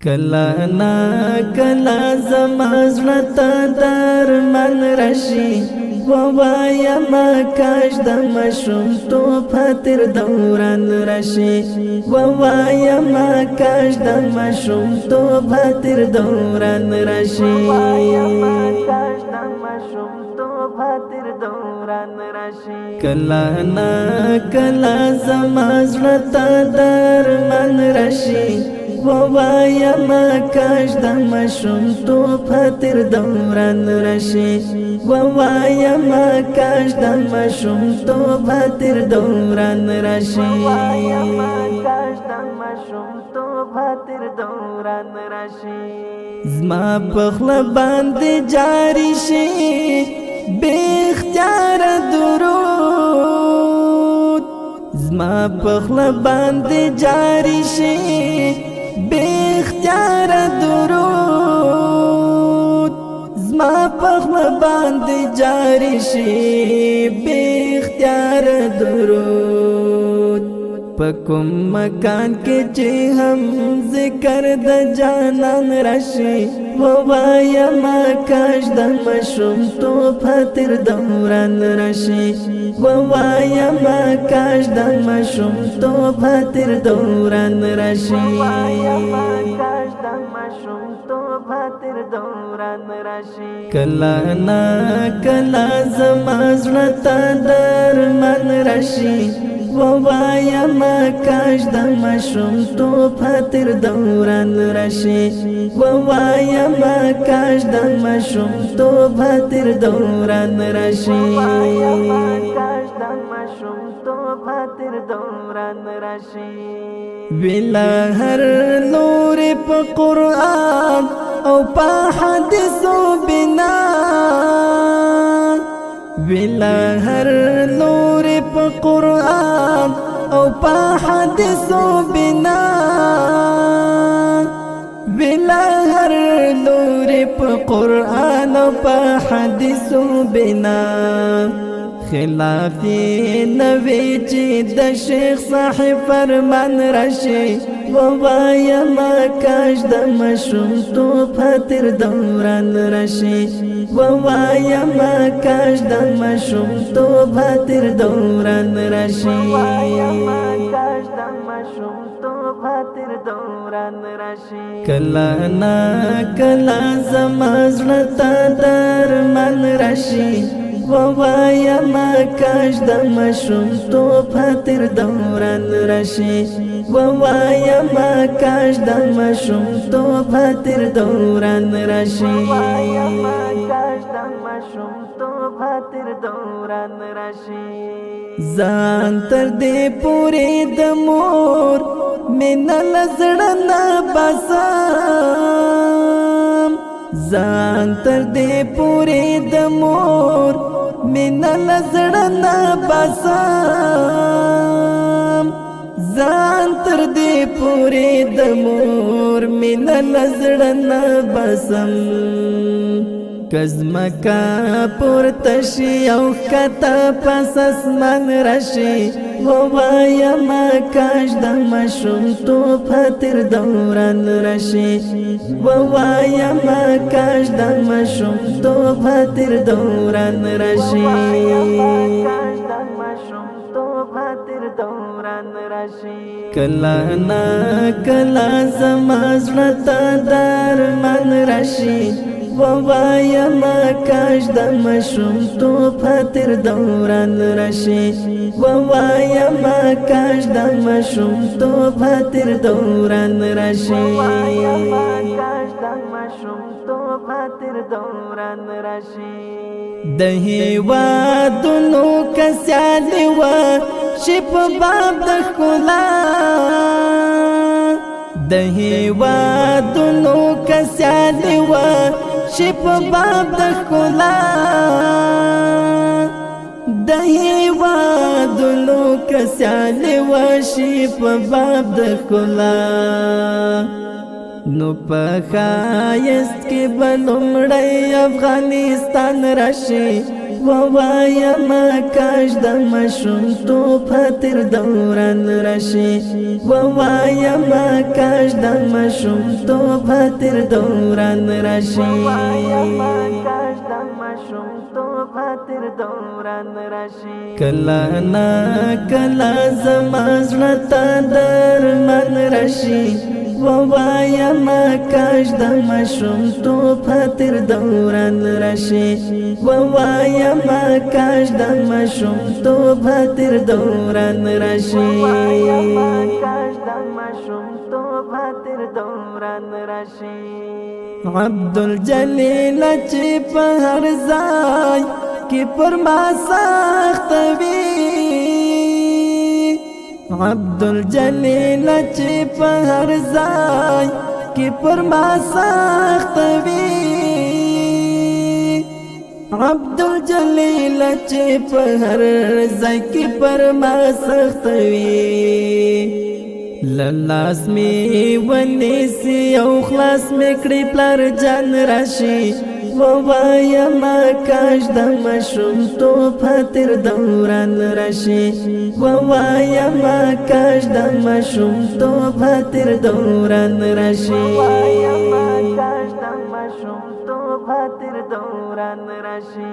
کلا نا کلا زمازلتا درمن رشی ووایا ما کاش دمشم تو پتر دوران رشی ووایا ما کاش دمشم تو پتر دوران رشی ووایا ما کاش دمشم تو پتر دوران رشی کلا نا کلا زمازلتا درمن رشی ووایا ما کاش دمشم تو پتر دوران رشی ووایا ما کاش دمشم تو پتر دوران رشی ووایا ما کاش دمشم تو پتر دوران رشی زما پخلا باندې جاری شي بے اختیار درود زما پخلا باندې جاری شي بے اختیار درود زما پخلا باندې جاری شي بے اختیار درود پکم مکان کې چې هم ذکر د جانان راشي ووایا ما کاش دمشم تو پتر دوران راشي ووایا ما کاش دمشم تو پتر دوران راشي ووایا ما کاش دمشم تو پتر دوران راشي کلا نا کلا زمازلتا درمن راشي ووایا ما کاش دمشم تو پتر دوران رشی ووایا ما کاش دمشم تو پتر دوران رشی ووایا ما کاش دمشم تو پتر دوران رشی ویلا هر نور په قرآن او په حدیثو بنا ویلا هر نور په قرآن او په حدیثو بنا ویلا هر نور په قرآن او په حدیثو بنا خلاف نوی چې د شیخ صاحب فرمان راشي ووایا ما کاش دمشم تو پتر دوران راشي ووایا ما کاش دمشم تو پتر دوران راشي ووایا ما کاش دمشم تو پتر دوران راشي کلا نا کلا زمازلتا درمن راشي ووایا ما کاش دمشم تو پتر دوران رشی ووایا ما کاش دمشم تو پتر دوران رشی ووایا ما کاش دمشم تو پتر دوران رشی ځان تر دې پورې د مور مینه لزړه نه باسم ځان تر دې پورې د مور مینا لزړه نه باسم ځان تر دې پورې د مور مینا لزړه نه باسم کزمکا پورته شي او ښکته پس اسمان راشي ووایا ما کاش دمشم تو پتر دوران راشي ووایا ما کاش دمشم تو پتر دوران راشي کلا نا کلا زمازلتا درمن راشي ووایا ما کاش دمشم تو پتر دوران راشي ووایا ما کاش دمشم تو پتر دوران راشي ووایا ما کاش دمشم تو پتر دوران راشي د هیوادونو کسیالی و شپ باب د ښکلا د هیوادونو کسیالی و شپ باب د ښکلا د هیوادونو کسیالی و شپ باب د ښکلا نو په ښایست کې به لومړی افغانستان راشي ووایا ما کاش د مشوم تو پتر دوران راشي ووایا ما کاش د مشوم تو پتر دوران راشي ووایا ما کاش د مشوم تو پتر دوران راشي کلا نا کلا زما زړه ته درمن راشي ووایا ما کاش د مشوم تو پتر دوران راشي ووایا ما کاش د مشوم تو پتر دوران راشي ووایا ما کاش د مشوم تو پتر دوران راشي عبدالجلیل چې په هر ځای کې پر ما سخت وي عبدالجلیل چې په هر ځای کې پر ما سخت وي عبدالجلیل چې په هر ځای کې پر ما سخت وي للاس می ونیسی او خلاص می کړی پلار جان راشي ووایا ما کاش د مشوم تو پتر دوران راشي ووایا ما کاش د مشوم تو پتر دوران راشي ووایا ما کاش د مشوم تو پتر دوران راشي